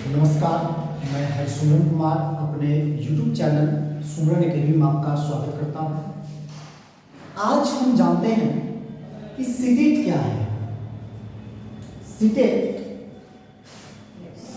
नमस्कार, मैं हरसुमन कुमार अपने YouTube चैनल सुमरन एकेडमी में आपका स्वागत करता हूँ। आज हम जानते हैं कि सीटेट क्या है। CTET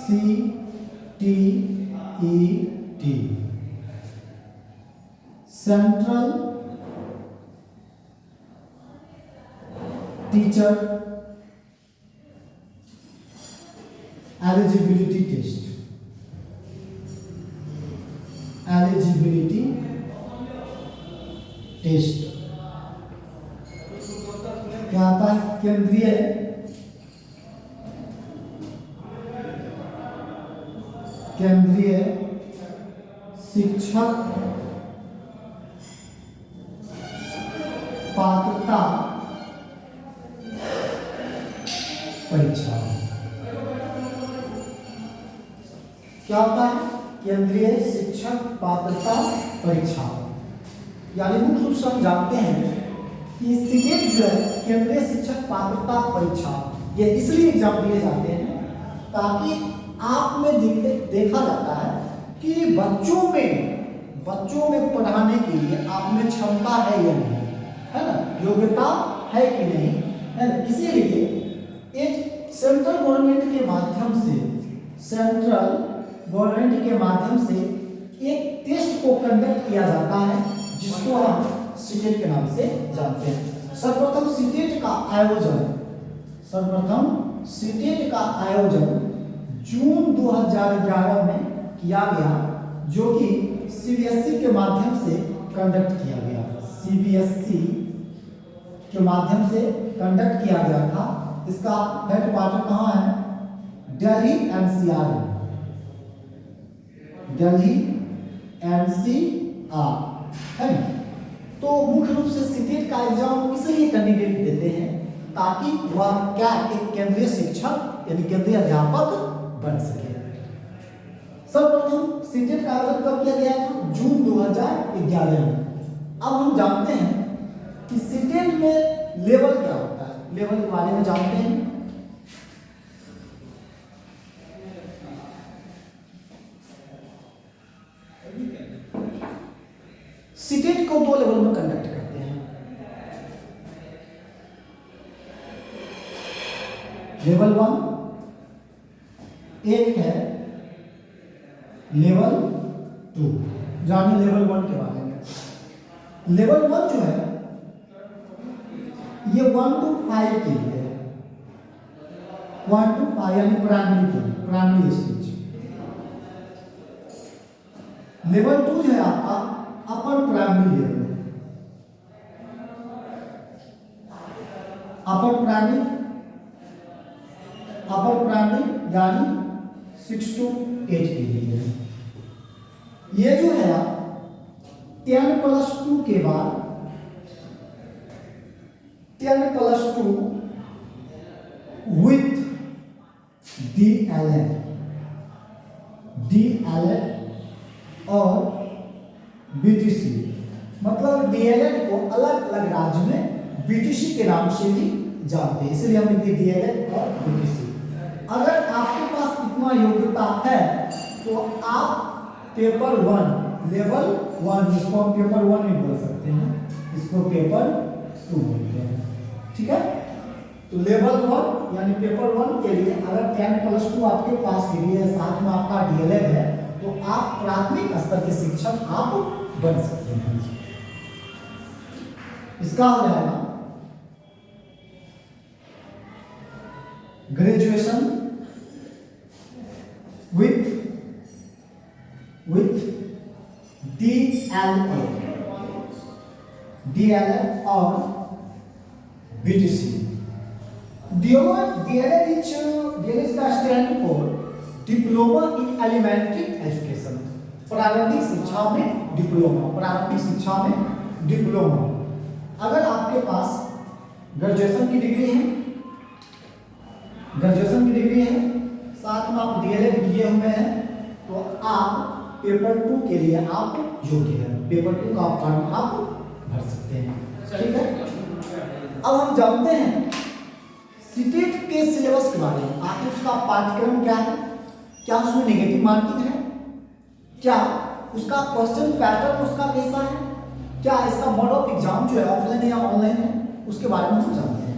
CTET central teacher eligibility test. Eligibility test क्या आता है? केंद्रीय शिक्षक पात्रता परीक्षा। क्या होता है? केंद्रीय शिक्षक पात्रता परीक्षा। यानी मुख्य रूप से हम जानते हैं कि सीटेट जो है केंद्रीय शिक्षक पात्रता परीक्षा, ये इसलिए एग्जाम दिए जाते हैं ताकि आप में देखा जाता है कि बच्चों में पढ़ाने के लिए आप में क्षमता है या नहीं, है ना, योग्यता है कि नहीं, है ना। इसीलिए एक सेंट्रल गवर्नमेंट के माध्यम से एक टेस्ट को कंडक्ट किया जाता है जिसको हम सीटेट के नाम से जानते हैं। सर्वप्रथम सीटेट का आयोजन जून 2011 में किया गया, जो कि सीबीएसई के माध्यम से कंडक्ट किया गया। सीबीएसई के माध्यम से कंडक्ट किया गया था। इसका हेडक्वार्टर कहाँ है? दिल्ली एनसीआर है। तो मुख्य रूप से सीटेट का एग्जाम इसलिए कैंडिडेट देते हैं ताकि वह क्या एक केंद्रीय शिक्षक यानी केंद्रीय अध्यापक बन सके। सर्वप्रथम सीटेट का आयोजन कब किया गया था? जून 2011 में। अब हम जानते हैं कि सीटेट में लेवल क्या होता है। लेवल के बारे में जानते हैं। सीटेट को 2 लेवल में कंडक्ट करते हैं। लेवल 1 एक है, लेवल 2। जानिए लेवल 1 के बारे में। लेवल 1 जो है ये 1 to 5 के लिए है। 1 to 5 यानी प्राइमरी स्टेज। लेवल 2 जो है आपका upper primary level. Upper primary यानी 6 to 8 के लिए है। ये जो है 10+2 के बाद 10+2 विथ DLED और बीटीसी। मतलब डीएलएड को अलग अलग राज्य में बीटीसी के नाम से भी जानते हैं, इसलिए हम लिखते डीएलएड और बीटीसी। अगर आपके पास इतना योग्यता है तो आप पेपर 1 लेवल 1, जिसको हम पेपर 1 नहीं बोल सकते हैं, इसको पेपर 2 बोलते हैं। ठीक है, तो लेवल 1 यानी पेपर 1 के लिए अगर 10+2 आपके पास डिग्री है, साथ में आपका डीएलएड है, तो आप प्राथमिक स्तर के शिक्षक आप बन सकते हैं। इसका हो जाएगा ग्रेजुएशन विथ DLED और BTC। DLED का stand for diploma in elementary education. प्रारंभिक शिक्षा में डिप्लोमा। अगर आपके पास ग्रेजुएशन की डिग्री है, साथ में आप डीएलएड किए हुए हैं, तो आप पेपर 2 के लिए आप योग्य हैं। पेपर 2 का फॉर्म आप भर सकते हैं। ठीक है, अब हम जानते हैं सीटेट के सिलेबस के बारे में। आखिर उसका पाठ्यक्रम क्या है, क्या उसमें नेगेटिव मार्किंग है, क्या उसका क्वेश्चन पैटर्न उसका कैसा है, क्या इसका मोड ऑफ एग्जाम जो है ऑफलाइन है या ऑनलाइन है, उसके बारे में हम जानते हैं।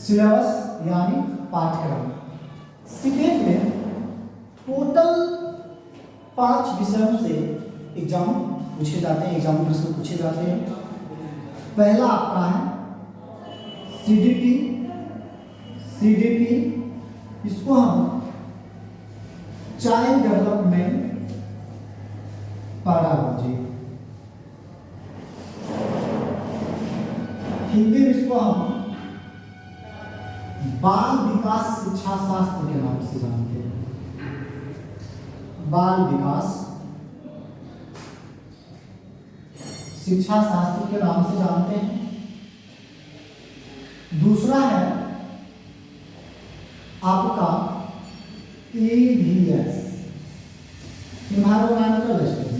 सिलेबस यानी पाठ्यक्रम। सीटेट में टोटल 5 विषयों से एग्जाम पूछे जाते हैं, एग्जाम प्रश्न पूछे जाते हैं। पहला आपका है सीडीपी। सीडीपी इसको हम चाइल्ड डेवलपमेंट पैडागोजी, हिंदी में इसको हम बाल विकास शिक्षा शास्त्र के नाम से जानते हैं। बाल विकास शिक्षा शास्त्र के नाम से जानते हैं। दूसरा है आपका EVS, इन्वायरमेंटल स्टडी।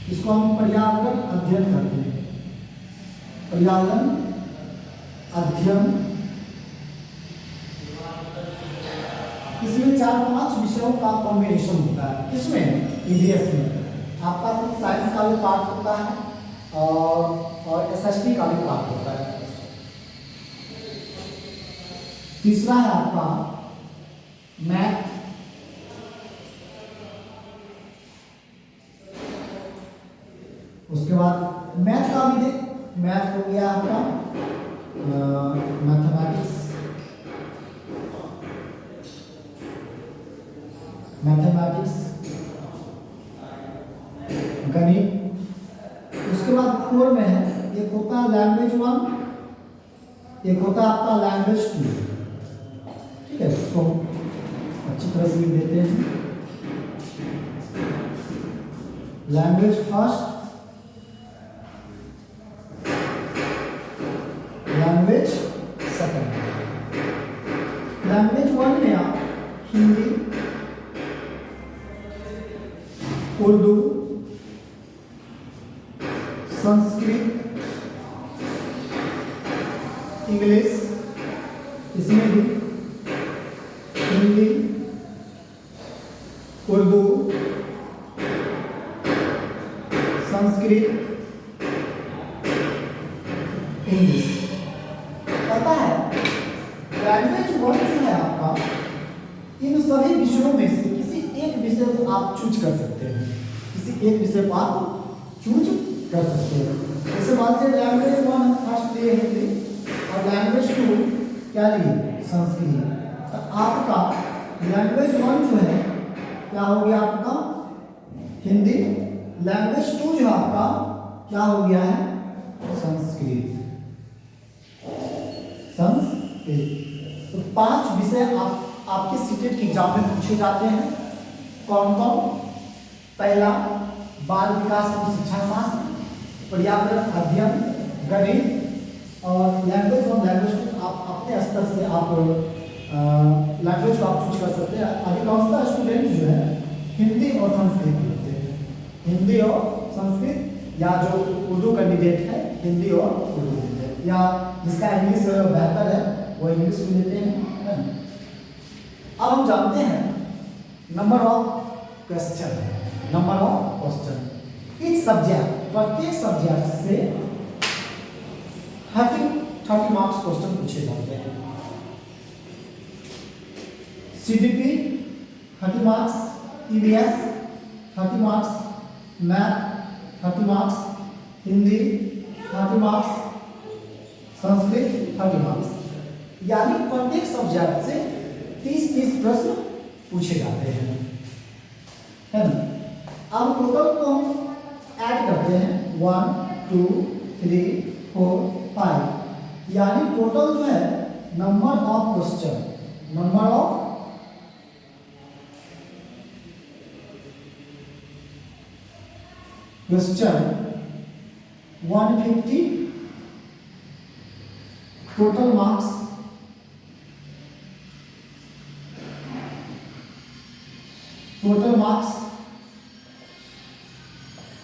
इसको हम पर्यावरण अध्ययन करते हैं, पर्यावरण अध्ययन। इसमें 4-5 विषयों का कॉम्बिनेशन होता है। किसमें? EVS में आपका कुछ साइंस का भी पार्ट होता है और SST का भी पार्ट होता है। तीसरा है आपका मैथ। उसके बाद मैथ का भी मैथ हो गया आपका मैथमेटिक्स, गणित। उसके बाद 4 में है, एक होता है लैंग्वेज 1, एक होता है आपका लैंग्वेज 2। ठीक है, इसको अच्छी तरह से लिख देते हैं। Language first, language second. Language 1 में आप हिंदी, उर्दू, संस्कृत, इंग्लिश, इसमें भी हिंदी, उर्दू, संस्कृत, इंग्लिश। पता है लैंग्वेज 1 जो है आपका, इन सभी विषयों में से किसी एक विषय को आप चूज कर सकते हैं, किसी एक विषय को आप चूज कर सकते हैं। जैसे मान लीजिए लैंग्वेज 1 फर्स्ट लिए हिंदी और लैंग्वेज 2 क्या लिए? संस्कृत। तो आपका लैंग्वेज 1 जो है क्या हो गया आपका? हिंदी। लैंग्वेज 2 जो आपका क्या हो गया है? संस्कृत। तो 5 विषय आपके सीटेट के एग्जाम में पूछे जाते हैं। कौन कौन? पहला बाल विकास एवं शिक्षा शास्त्र, पर्यावरण अध्ययन, गणित और लैंग्वेज 1 लैंग्वेज 2 आप अपने स्तर से आप लैंग्वेज को आप चूज कर सकते हैं। अधिकांशतः स्टूडेंट जो है हिंदी और संस्कृत लेते हैं, हिंदी और संस्कृत, या जो उर्दू कैंडिडेट है हिंदी और उर्दू लेते हैं, या जिसका इंग्लिश बेहतर है वो इंग्लिश भी लेते हैं। अब हम जानते हैं number of question. Number of question etch subject, प्रत्येक सब्जेक्ट से 30 मार्क्स क्वेश्चन पूछे जाते हैं। CDP 30 marks, EVS 30 marks, math 30 marks, Hindi 30 marks, Sanskrit 30 marks. यानी प्रत्येक सब्जेक्ट से 30 प्रश्न पूछे जाते हैं, है ना। अब टोटल को हम ऐड करते हैं 1 2 3 4 5, यानी टोटल जो है number of question number of question 150, total marks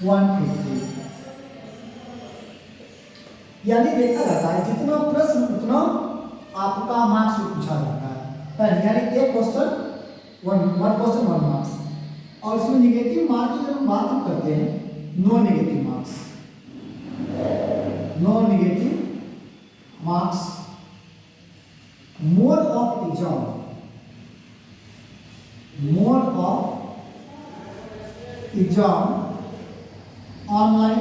150। यानी देखा जाता है जितना प्रश्न उतना आपका मार्क्स पूछा जाता है, यानी एक क्वेश्चन वन क्वेश्चन 1 मार्क्स। और इसमें निगेटिव मार्क्स की जब हम बात करते हैं, no negative marks, no negative marks, mode of exam, mode of exam online,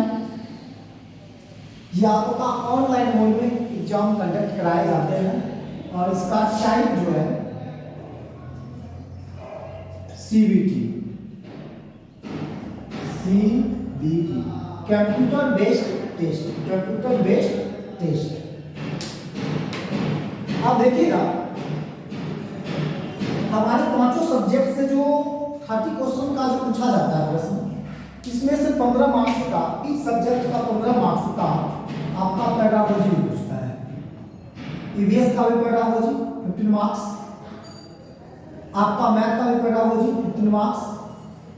या आपका ऑनलाइन मोड में एग्जाम कंडक्ट कराए जाते हैं। और इसका टाइप जो है CBT, computer based test, computer based test. अब देखिएगा हमारे पांचों सब्जेक्ट से जो 30 क्वेश्चन का जो पूछा जाता है प्रश्न, इसमें से 15 मार्क्स का, इस सब्जेक्ट का 15 मार्क्स का आपका पेडागोजी भी पूछता है। ईवीएस का भी पेडागोजी 15 मार्क्स, आपका मैथ का भी पेडागोजी 15 मार्क्स,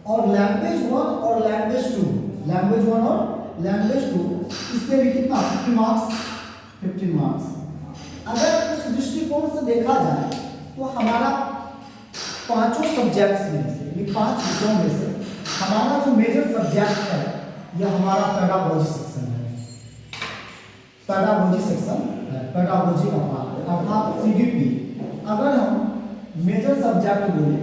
और लैंग्वेज 1 और लैंग्वेज 2, लैंग्वेज 1 और लैंग्वेज 2, इससे भी कितना 50 मार्क्स, 15 मार्क्स। अगर उस दृष्टिकोण से देखा जाए तो हमारा पांचों सब्जेक्ट्स में से, 5 विषयों में से हमारा जो मेजर सब्जेक्ट है यह हमारा पेडागोजी सेक्शन है, पेडागोजी सेक्शन है, पेडागोजी का पार्ट अर्थात सीडीपी। अगर हम मेजर सब्जेक्ट बोले,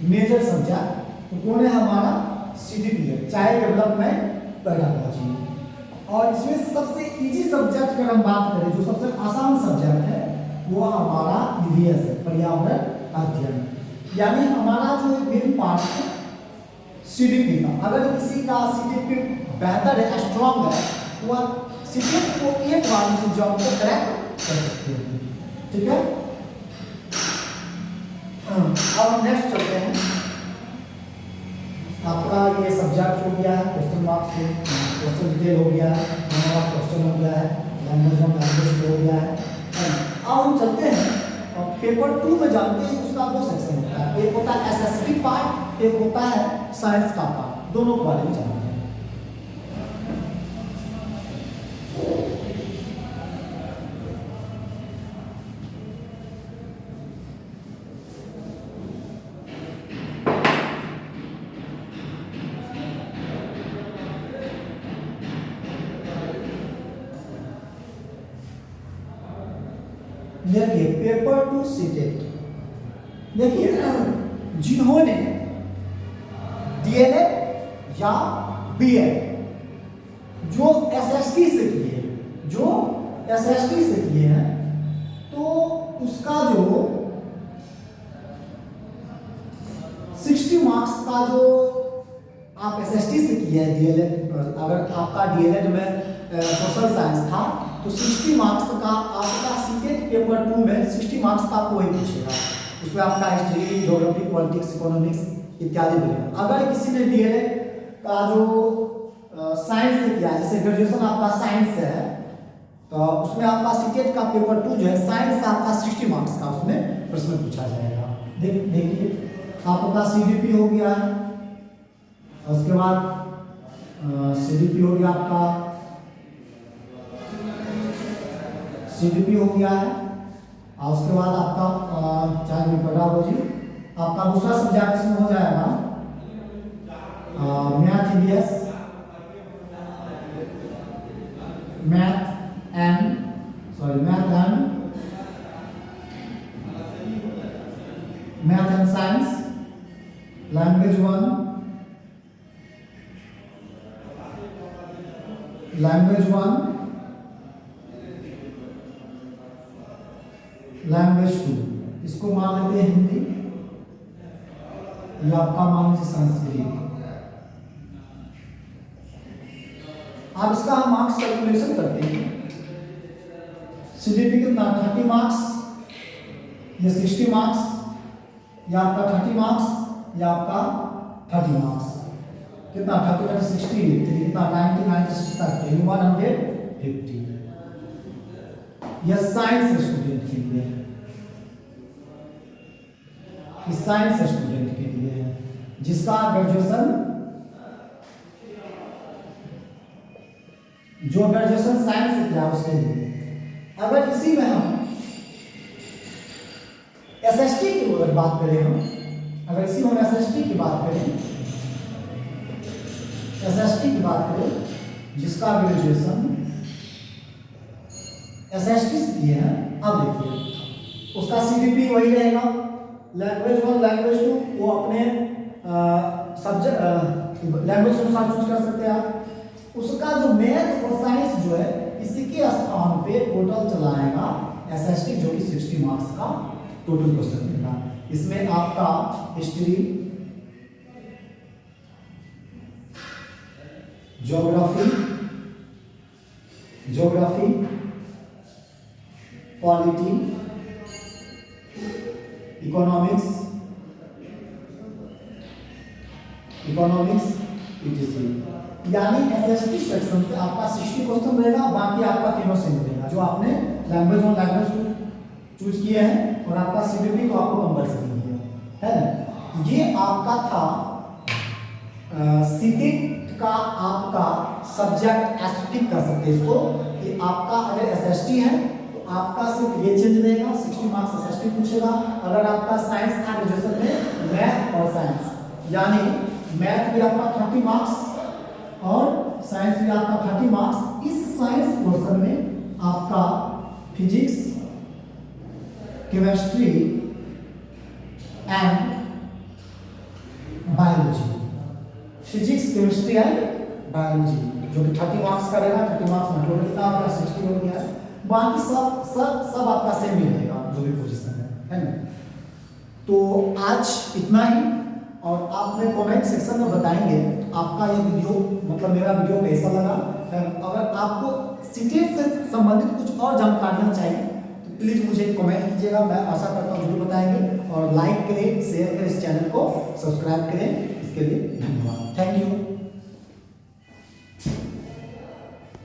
मेजर सब्जेक्ट तो कौन है हमारा सीडीपी है, चाइल्ड डेवलपमेंट पेडागोजी। और इसमें सबसे इजी सब्जेक्ट अगर हम बात करें, जो सबसे आसान सब्जेक्ट है वो हमारा ईवीएस है, पर्यावरण अध्ययन। यानी हमारा जो मेन पार्ट है सीडीपी का, अगर किसी का सीडीपी बेहतर है, स्ट्रॉन्ग है, वह सीडीपी को एक बार में एग्जाम को क्रैक कर सकते हैं। ठीक है, अब हम नेक्स्ट चलते हैं। आपका ये सब्जेक्ट हो गया है, क्वेश्चन मार्क्स से क्वेश्चन डिटेल हो गया है, नंबर ऑफ क्वेश्चन हो गया है, लैंग्वेज 1 लैंग्वेज 2 हो गया है। अब हम चलते हैं और पेपर 2 में जानते हैं उसका 2 सेक्शन होता है, एक होता है एसएसटी पार्ट, एक होता है साइंस का पार्ट, दोनों के बारे में जानते हैं। देखिए पेपर 2 सीटेट, देखिए जिन्होंने डीएलएड या बीएड जो एसएसटी से किए, जो एसएसटी से किए हैं, तो उसका जो 60 मार्क्स का जो आप एसएसटी से किए हैं डीएलएड, अगर आपका डीएलएड में सोशल साइंस था तो 60 मार्क्स का आपका सीटेट पेपर 2 में 60 मार्क्स का आपको वही पूछेगा। उसमें आपका हिस्ट्री, ज्योग्राफी, पॉलिटिक्स, इकोनॉमिक्स इत्यादि मिलेगा। अगर किसी ने डीएलएड का जो साइंस से किया, जैसे ग्रेजुएशन आपका साइंस से है, तो उसमें आपका सीटेट का पेपर 2 जो है साइंस से आपका 60 मार्क्स का उसमें प्रश्न पूछा जाएगा। देखिए आपका सीडीपी हो गया है, उसके बाद सीडीपी हो गया आपका, सीडीपी हो गया है, और उसके बाद आपका चाइल्ड पेडागोजी, आपका दूसरा सब्जेक्ट इसमें हो जाएगा math EVS, math and science, language 1, language 2, इसको मान लेते हैं हिंदी, या आपका मान लीजिए संस्कृत। अब इसका हम मार्क्स कैलकुलेशन करते हैं। CGP कितना 30 मार्क्स, ये 60 मार्क्स, या आपका 30 मार्क्स, या आपका 30 मार्क्स, कितना 30 30 60 कितना 90 90 60 150। यह साइंस स्टूडेंट के लिए है, इस साइंस स्टूडेंट के लिए है जिसका ग्रेजुएशन, जो ग्रेजुएशन साइंस से किया उसके लिए। अगर इसी में हम SST की अगर बात करें, हम अगर इसी में हम SST की बात करें, SST की बात करें जिसका ग्रेजुएशन SST से किए हैं, अब देखिए उसका CGP वही रहेगा, लैंग्वेज 1 लैंग्वेज 2 वो अपने सब्जेक्ट लैंग्वेज के अनुसार चूज कर सकते हैं आप। उसका जो मैथ और साइंस जो है इसी के स्थान पे टोटल चलाएगा SST जो कि 60 मार्क्स का टोटल क्वेश्चन देगा। इसमें आपका history, geography, polity, economics etc। यानी SST सेक्शन से आपका 60 क्वेश्चन रहेगा, बाकी आपका तीनों से मिलेगा जो आपने लैंग्वेज 1 लैंग्वेज 2 चूज किए हैं, और आपका CGP तो आपको कंपलसरी है ना। ये आपका था सीटेट का आपका सब्जेक्ट एस्टिक कर सकते हैं इसको, कि आपका अगर SST है तो आपका सिर्फ ये चेंज रहेगा, 60 मार्क्स SST पूछेगा। अगर आपका साइंस था ग्रेजुएशन में मैथ और साइंस, यानी मैथ भी आपका 30 मार्क्स और साइंस भी आपका 30 मार्क्स। इस साइंस पोर्शन में आपका physics, chemistry and biology, physics chemistry and biology जो कि 30 मार्क्स का रहेगा। 30 मार्क्स में टोटल कितना आपका 60 हो गया है। बाकी सब आपका सेम ही रहेगा जो भी पोजीशन है ना। तो आज इतना ही, और आप अपने कमेंट सेक्शन में बताएंगे आपका ये वीडियो मतलब मेरा वीडियो कैसा लगा। अगर आपको सीटेट से संबंधित कुछ और जानकारियाँ चाहिए तो प्लीज़ मुझे कमेंट कीजिएगा, मैं आशा करता हूँ जरूर बताएंगे। और लाइक करें, शेयर करें, इस चैनल को सब्सक्राइब करें, इसके लिए धन्यवाद, थैंक यू।